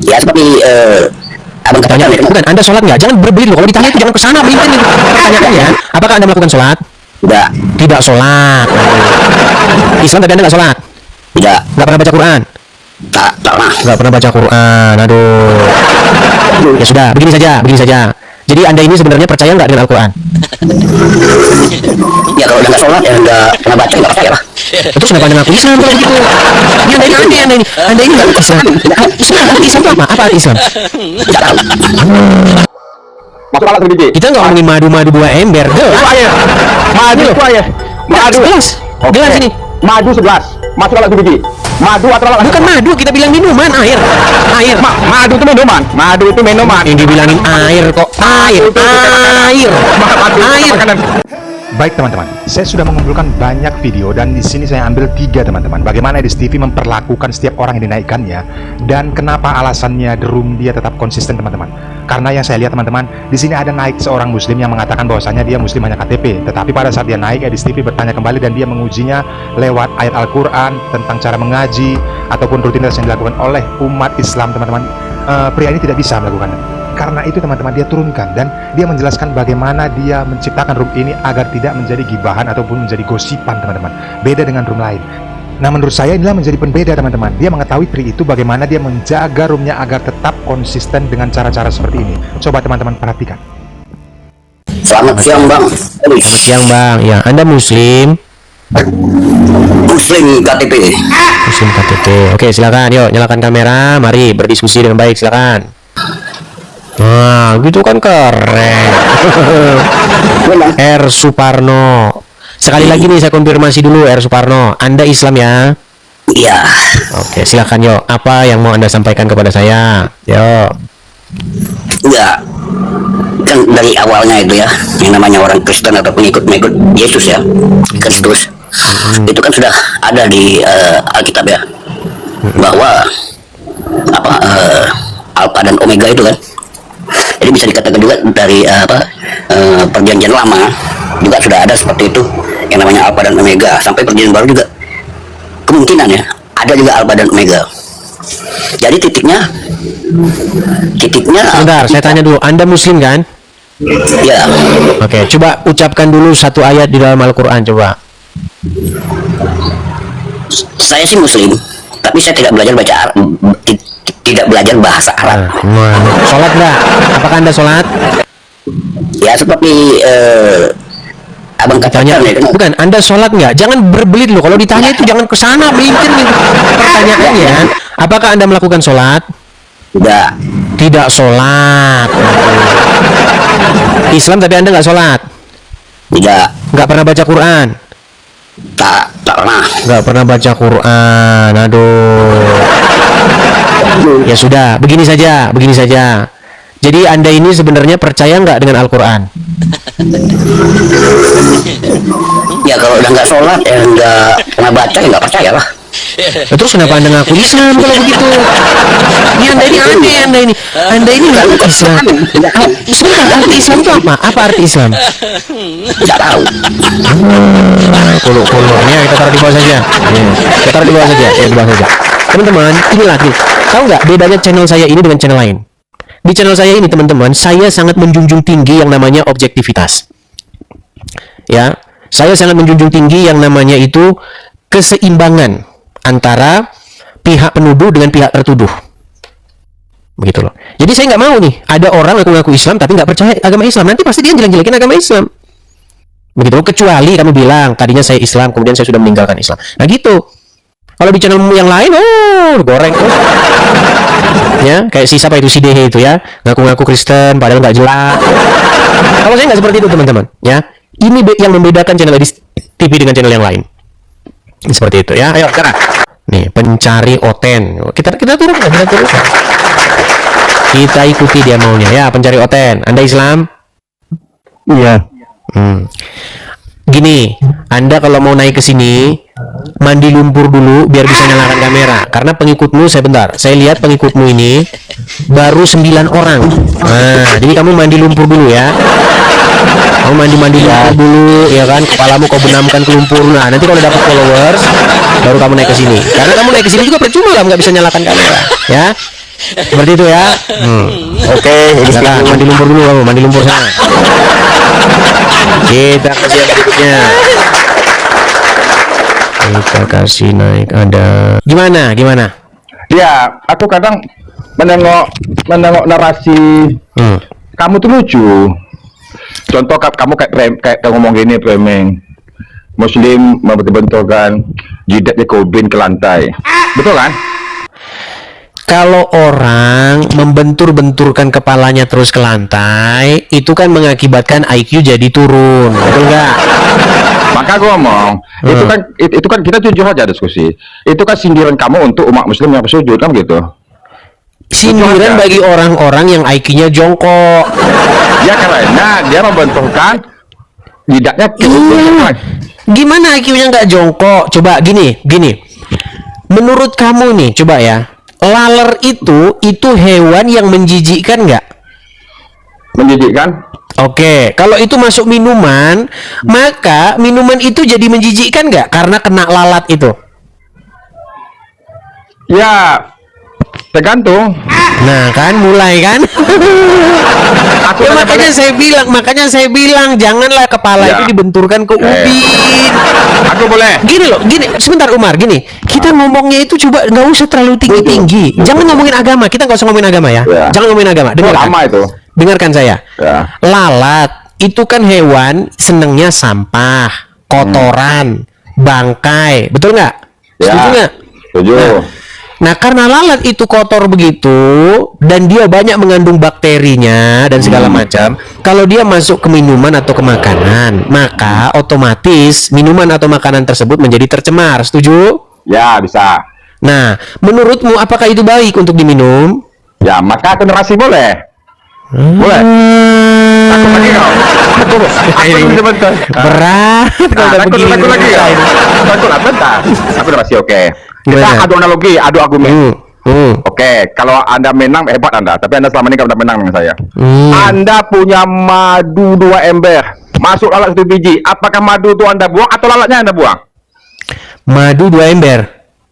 Ya seperti abang Tanya, katakan ya. bukan, Anda sholat nggak? Jangan berbelit loh. Kalau ditanya itu jangan kesana, belintin nih. Pertanyaannya, apakah Anda melakukan sholat? Tidak. Tidak sholat. Islam tapi Anda nggak sholat? Tidak. Nggak pernah baca Quran? Tak pernah. Nggak pernah baca Quran. Aduh. Ya sudah, begini saja, begini saja. Jadi Anda ini sebenarnya percaya nggak dengan Al-Quran? Ya kalau udah nggak sholat ya nggak pernah baca nggak percaya lah. Terus kenapa Anda ngaku Islam kalau begitu? Ini Anda ini aneh, Anda ini nggak Islam. Islam, arti Islam itu apa? Apa arti Islam? Tidak tahu. Masuk alat sedikit. Kita nggak ngomongin madu-madu buah ember, jelas. Madu itu ayah. Madu. Jelas, jelas ini. Madu 11. Masuk alat sedikit. Madu atau alat? Bukan madu, kita bilang minuman, air. Air. Madu itu minuman. Madu itu minuman. Yang dibilangin air kok. Air. Baik teman-teman, saya sudah mengumpulkan banyak video dan di sini saya ambil 3 teman-teman. Bagaimana Edis TV memperlakukan setiap orang yang dinaikkannya dan kenapa alasannya The Room dia tetap konsisten teman-teman. Karena yang saya lihat teman-teman, di sini ada naik seorang muslim yang mengatakan bahwasanya dia muslim hanya KTP. Tetapi pada saat dia naik, Edis TV bertanya kembali dan dia mengujinya lewat ayat Al-Quran tentang cara mengaji ataupun rutinitas yang dilakukan oleh umat Islam teman-teman. Pria ini tidak bisa melakukannya. Karena itu teman-teman dia turunkan dan dia menjelaskan bagaimana dia menciptakan room ini agar tidak menjadi gibahan ataupun menjadi gosipan teman-teman. Beda dengan room lain. Nah menurut saya inilah menjadi pembeda teman-teman. Dia mengetahui pri itu bagaimana dia menjaga roomnya agar tetap konsisten dengan cara-cara seperti ini. Coba teman-teman perhatikan. Selamat siang bang. Siang bang, ya Anda muslim? Muslim KTP. Muslim KTP. Oke silakan, yuk nyalakan kamera. Mari berdiskusi dengan baik, silakan. Nah, gitu kan keren. R. Suparno. Sekali lagi nih saya konfirmasi dulu R. Suparno, Anda Islam ya? Iya. Oke, silakan yo. Apa yang mau Anda sampaikan kepada saya? Yo. Enggak. Kan dari awalnya itu ya, yang namanya orang Kristen atau pengikut Yesus ya, Kristus. Itu kan sudah ada di Alkitab ya. Bahwa apa Alpha dan Omega itu kan. Jadi bisa dikatakan juga dari perjanjian lama juga sudah ada seperti itu yang namanya Alpha dan Omega. Sampai perjanjian baru juga kemungkinan ya ada juga Alpha dan Omega. Jadi titiknya Sebentar, saya tanya dulu, Anda muslim kan? ya. Oke, coba ucapkan dulu satu ayat di dalam Al-Quran, coba. Saya sih muslim, tapi saya tidak belajar baca Arab, tidak belajar bahasa Arab. Sholat nggak? Apakah Anda sholat? Ya seperti abang Tanya, katakan ya kan. bukan, Anda sholat nggak? Jangan berbelit loh. Kalau ditanya itu jangan kesana, belintir nih. Pertanyaannya, apakah Anda melakukan sholat? Tidak. Tidak sholat. Islam tapi Anda nggak sholat? Tidak. Nggak pernah baca Quran? Tak pernah. Nggak pernah baca Quran. Aduh. Ya sudah, begini saja, begini saja. Jadi Anda ini sebenarnya percaya nggak dengan Al-Quran? Ya kalau udah nggak sholat ya nggak pernah baca ya nggak percaya lah. Terus kenapa Anda ngaku Islam kalau begitu? Ini Anda ini aneh, Anda ini ngaku Islam. Sebentar, arti Islam itu apa? Apa arti Islam? Tidak tahu. Kolor-kolornya kita taruh di bawah saja. Kita taruh di bawah saja, ya di bawah saja. Teman-teman, ini lagi. Tahu nggak bedanya channel saya ini dengan channel lain? Di channel saya ini teman-teman, saya sangat menjunjung tinggi yang namanya objektivitas. Ya, saya sangat menjunjung tinggi yang namanya itu keseimbangan antara pihak penuduh dengan pihak tertuduh. Begitu loh. Jadi saya nggak mau nih, ada orang ngaku-ngaku Islam tapi nggak percaya agama Islam. Nanti pasti dia jelek-jelekin agama Islam. Begitu loh, kecuali kamu bilang, tadinya saya Islam, kemudian saya sudah meninggalkan Islam. Nah gitu. Kalau di channel yang lain, goreng terus. Ya, kayak si siapa itu, si Dehe itu ya, ngaku-ngaku Kristen padahal nggak jelas. Kalau saya nggak seperti itu teman-teman, ya. Ini yang membedakan channel Edis TV dengan channel yang lain. Seperti itu ya. Ayo sekarang. Nih, pencari oten. Kita turun. Kita ikuti dia maunya ya, pencari oten. Anda Islam? Iya. Gini, Anda kalau mau naik ke sini, mandi lumpur dulu biar bisa nyalakan kamera. Karena pengikutmu, saya lihat pengikutmu ini baru 9 orang. Nah, jadi kamu mandi lumpur dulu ya. Kamu mandi lumpur dulu, ya kan? Kepalamu kau benamkan ke lumpur. Nah, nanti kalau dapat followers, baru kamu naik ke sini. Karena kamu naik ke sini juga percuma lah, nggak bisa nyalakan kamera, ya. Seperti itu ya. Oke, Silakan mandi lumpur dulu kamu, mandi lumpur sana. Kita kasih yang berikutnya. Kita kasih naik ada. Gimana? Ya, aku kadang menengok narasi kamu tuh lucu. Contoh kamu kayak ngomong gini, framing Muslim membenturkan jidatnya Kobin ke lantai. Betul kan? Kalau orang membentur-benturkan kepalanya terus ke lantai, itu kan mengakibatkan IQ jadi turun, betul nggak? Maka gue ngomong, itu kan kita jujur aja diskusi. Itu kan sindiran kamu untuk umat Muslim yang bersujud kan gitu. Sindiran bagi orang-orang yang IQ-nya jongkok. Ya karena dia membenturkan jidatnya ke Iya. Gimana IQ-nya nggak jongkok? Coba gini. Menurut kamu nih, coba ya. Laler itu hewan yang menjijikkan nggak? Menjijikkan. Oke, kalau itu masuk minuman, maka minuman itu jadi menjijikkan nggak? Karena kena lalat itu. Ya, tergantung. Nah kan, mulai kan? Aku Ya, makanya saya bilang janganlah kepala Ya. itu dibenturkan ke ubin. Aku boleh. Gini loh, sebentar Umar, kita ngomongnya itu coba nggak usah terlalu tinggi-tinggi. Jangan ngomongin agama, kita nggak usah ngomongin agama ya. Ya. Jangan ngomongin agama. Lama itu. Dengarkan saya. Ya. Lalat itu kan hewan senengnya sampah, kotoran, bangkai, betul nggak? Setuju nggak? Setuju. Nah, karena lalat itu kotor begitu dan dia banyak mengandung bakterinya dan segala macam, kalau dia masuk ke minuman atau ke makanan, maka otomatis minuman atau makanan tersebut menjadi tercemar. Setuju? Ya, bisa. Nah, menurutmu apakah itu baik untuk diminum? Ya, maka generasi boleh. Boleh. Takut lagi kau. Aku sebentar. Berat kalau udah Takut begini. lagi ya. Takut lah, bentar. Aku udah masih oke. Kita Gimana? adu analogi, adu argumen. Hmm. Oke, kalau Anda menang, hebat Anda. Tapi Anda selama ini nggak pernah menang dengan saya. Anda punya madu 2 ember. Masuk lalat 1 biji. Apakah madu itu Anda buang atau lalatnya Anda buang? Madu 2 ember.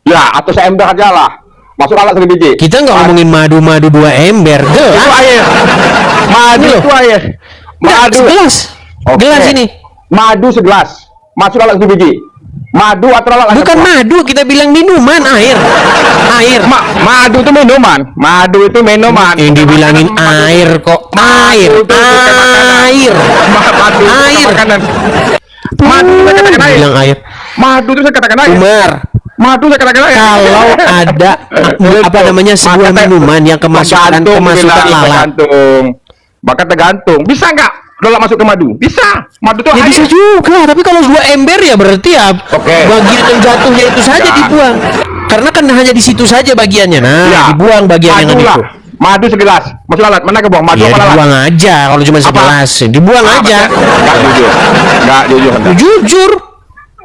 Ya, atau seember aja lah. Masuk lalat 1 biji. Kita nggak ngomongin madu 2 ember. Itu air. Madu Loh. itu air. Madu. Gelas. Oke. Gelas ini. Madu segelas. Masuk lalat 1 biji. Madu atau lalat? Bukan madu, kita bilang minuman, air. Madu itu minuman. Madu itu minuman. Yang dibilangin air kok. Air. Air. Madu itu Air. makanan. Madu itu saya katakan air. Bilang air. Madu itu saya katakan air. Umar, Madu saya katakan air. kalau ada apa namanya sebuah minuman yang kemasukan lalat. Maka tergantung. Bisa nggak lalat masuk ke madu? Bisa. Madu itu Ya air. bisa juga, tapi kalau 2 ember ya berarti ya Oke. bagian yang jatuhnya itu saja Ya. dibuang. Karena kan hanya di situ saja bagiannya. Nah, Ya. dibuang bagian yang Madu lah. itu. Madu segelas. Masuk lalat. Mana ke buang? Madu Ya apa lalat? dibuang aja kalau cuma segelas. Dibuang aja. Nggak jujur. Nggak jujur Anda. Jujur.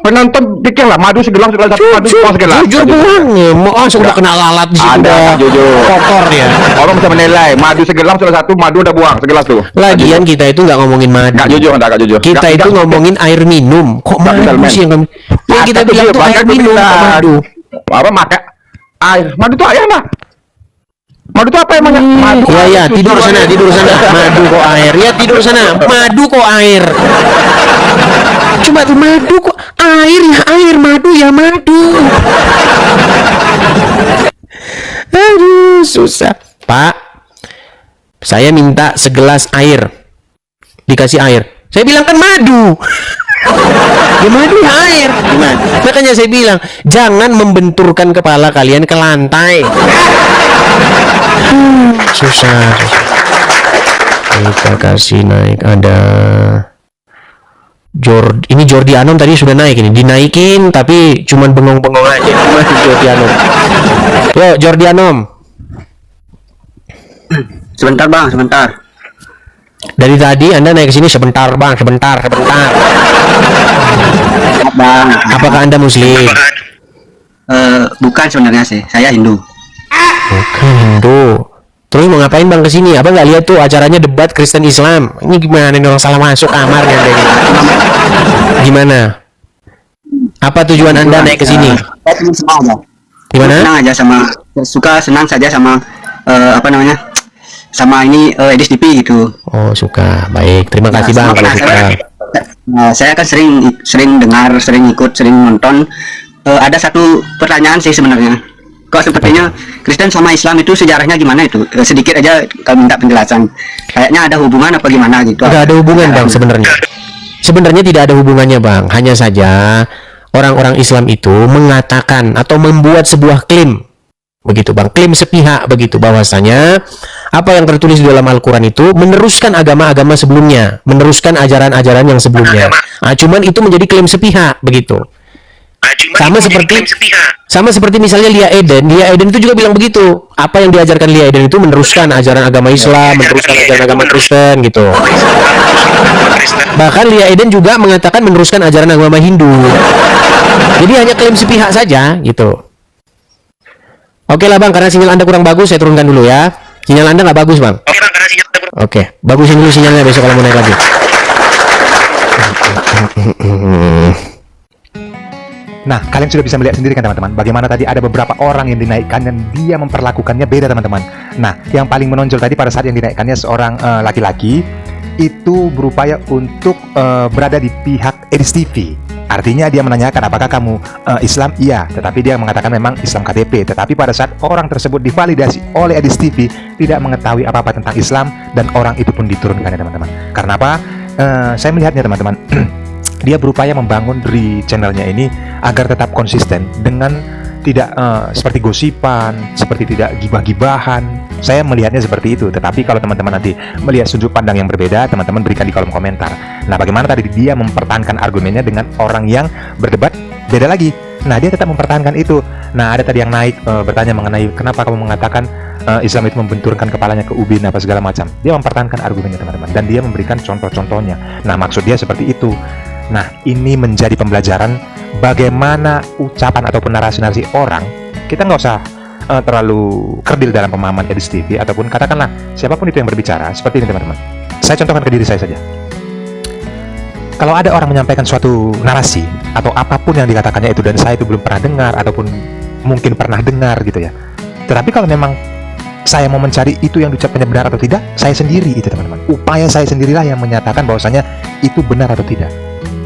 Penonton pikirlah madu segelas madu buang segelas. Jujur buang. Ya, mau langsung udah kena lalat di situ. Anda udah nggak jujur. kotor ya. Orang bisa menilai madu segelas salah satu madu udah buang segelas tuh. Lagian kita itu nggak ngomongin madu. Nggak jujur Anda, nggak jujur. Kita Nggak- itu nggak- ngomongin air minum. Kok Nggak bisa, madu men. sih yang kami? Yang kita Maka bilang tuh tuh air makanya minum bilang. kok madu. Apa maka air? Madu itu air nak? Madu itu apa emangnya? Madu. Ya air, ya, tidur susu, sana, air. tidur sana. Madu kok air. Ya tidur sana. Madu kok air. Coba tuh madu kok air ya air, madu ya madu. Aduh, susah. Pak, saya minta segelas air. Dikasih air. Saya bilang kan madu. Ya madu ya air. Gimana? Makanya saya bilang, jangan membenturkan kepala kalian ke lantai. Susah. Kita kasih naik ada ini Jordi Anom tadi sudah naik ini, dinaikin tapi cuman bengong-bengong aja. Gimana Jordi Anom? Yo Jordi Anom. Sebentar bang, sebentar. Dari tadi Anda naik ke sini sebentar bang, sebentar. Bang, Apakah Anda Muslim? bukan sebenarnya sih, saya Hindu. Bukan Hindu. Terus mau ngapain bang ke sini? Apa nggak lihat tuh acaranya debat Kristen Islam? Ini gimana nih orang salah masuk kamar kan? Gimana? Apa tujuan Anda naik ke sini? Saya senang sama bang. Gimana? Senang aja sama, senang saja sama apa namanya, sama ini Edis TV gitu. Oh, suka. Baik, terima kasih Bang Sama kalau suka. saya kan sering dengar, sering ikut, sering nonton. Ada satu pertanyaan sih sebenarnya. Kok sepertinya Kristen sama Islam itu sejarahnya gimana itu? Sedikit aja kalau minta penjelasan. Kayaknya ada hubungan apa gimana gitu. Tidak ada hubungan Bang sebenarnya. Sebenarnya tidak ada hubungannya Bang. Hanya saja orang-orang Islam itu mengatakan atau membuat sebuah klaim. Begitu Bang, klaim sepihak begitu, bahwasanya apa yang tertulis di dalam Al-Quran itu meneruskan agama-agama sebelumnya, meneruskan ajaran-ajaran yang sebelumnya. Nah, cuman itu menjadi klaim sepihak begitu. Sama seperti misalnya Lia Eden itu juga bilang begitu. Apa yang diajarkan Lia Eden itu meneruskan ajaran agama Islam, meneruskan ajaran agama Kristen gitu. Bahkan Lia Eden juga mengatakan meneruskan ajaran agama Hindu. Jadi hanya klaim sepihak saja gitu. Oke lah Bang, karena sinyal Anda kurang bagus, saya turunkan dulu ya. Sinyal Anda nggak bagus Bang. Oke, bagusin dulu sinyalnya besok kalau mau naik lagi. Nah, kalian sudah bisa melihat sendiri kan teman-teman, bagaimana tadi ada beberapa orang yang dinaikkan dan dia memperlakukannya beda teman-teman. Nah, yang paling menonjol tadi pada saat yang dinaikkannya seorang laki-laki itu berupaya untuk berada di pihak Edis TV. Artinya dia menanyakan apakah kamu Islam? Iya, tetapi dia mengatakan memang Islam KTP. Tetapi pada saat orang tersebut divalidasi oleh Edis TV, tidak mengetahui apa-apa tentang Islam dan orang itu pun diturunkan ya teman-teman. Karena apa? Saya melihatnya teman-teman, dia berupaya membangun di channelnya ini agar tetap konsisten dengan tidak seperti gosipan, seperti tidak gibah-gibahan. Saya melihatnya seperti itu. Tetapi kalau teman-teman nanti melihat sudut pandang yang berbeda, teman-teman berikan di kolom komentar. Nah, bagaimana tadi dia mempertahankan argumennya dengan orang yang berdebat beda lagi. Nah, dia tetap mempertahankan itu. Nah, ada tadi yang naik bertanya mengenai kenapa kamu mengatakan Islam itu membenturkan kepalanya ke ubin apa segala macam. Dia mempertahankan argumennya teman-teman, dan dia memberikan contoh-contohnya. Nah, maksud dia seperti itu. Nah, ini menjadi pembelajaran bagaimana ucapan ataupun narasi-narasi orang. Kita nggak usah terlalu kerdil dalam pemahaman Edis TV, ataupun katakanlah siapapun itu yang berbicara seperti ini teman-teman. Saya contohkan ke diri saya saja. Kalau ada orang menyampaikan suatu narasi atau apapun yang dikatakannya itu dan saya itu belum pernah dengar ataupun mungkin pernah dengar gitu ya. Tetapi kalau memang saya mau mencari itu yang diucapkannya benar atau tidak, saya sendiri itu teman-teman. Upaya saya sendirilah yang menyatakan bahwasanya itu benar atau tidak.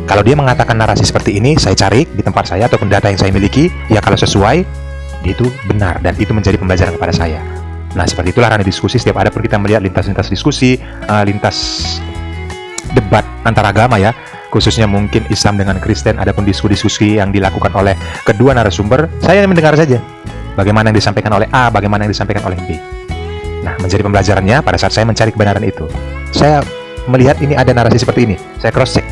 Kalau dia mengatakan narasi seperti ini, saya cari di tempat saya ataupun data yang saya miliki, ya kalau sesuai, itu benar dan itu menjadi pembelajaran kepada saya. Nah, seperti itulah ranah diskusi. Setiap ada pun kita melihat lintas-lintas diskusi, lintas debat antar agama ya, khususnya mungkin Islam dengan Kristen, adapun diskusi yang dilakukan oleh kedua narasumber, saya mendengar saja bagaimana yang disampaikan oleh A, bagaimana yang disampaikan oleh B. Nah, menjadi pembelajarannya pada saat saya mencari kebenaran itu, saya melihat ini ada narasi seperti ini, saya cross check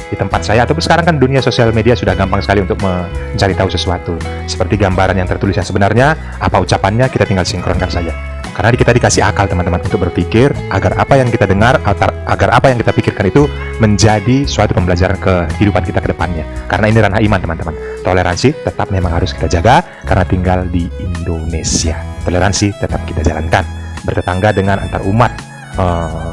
di tempat saya, ataupun sekarang kan dunia sosial media sudah gampang sekali untuk mencari tahu sesuatu, seperti gambaran yang tertulis yang sebenarnya, apa ucapannya, kita tinggal sinkronkan saja. Karena kita dikasih akal teman-teman untuk berpikir agar apa yang kita dengar, agar apa yang kita pikirkan itu menjadi suatu pembelajaran kehidupan kita ke depannya. Karena ini ranah iman teman-teman. Toleransi tetap memang harus kita jaga karena tinggal di Indonesia. Toleransi tetap kita jalankan. Bertetangga dengan antar umat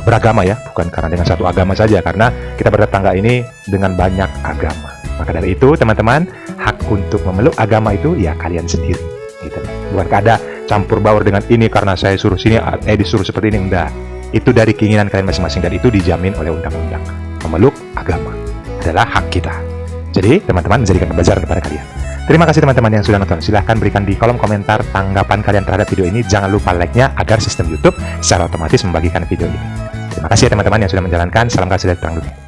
beragama ya, bukan karena dengan satu agama saja, karena kita bertetangga ini dengan banyak agama. Maka dari itu teman-teman, hak untuk memeluk agama itu ya kalian sendiri gitu. Bukan ada campur baur dengan ini karena saya suruh sini, disuruh seperti ini, enggak. Itu dari keinginan kalian masing-masing dan itu dijamin oleh undang-undang. Memeluk agama adalah hak kita. Jadi teman-teman, jadikan pembelajaran kepada kalian. Terima kasih teman-teman yang sudah nonton. Silahkan berikan di kolom komentar tanggapan kalian terhadap video ini. Jangan lupa like-nya agar sistem YouTube secara otomatis membagikan video ini. Terima kasih ya teman-teman yang sudah menjalankan. Salam kasih dari Terang Dunia.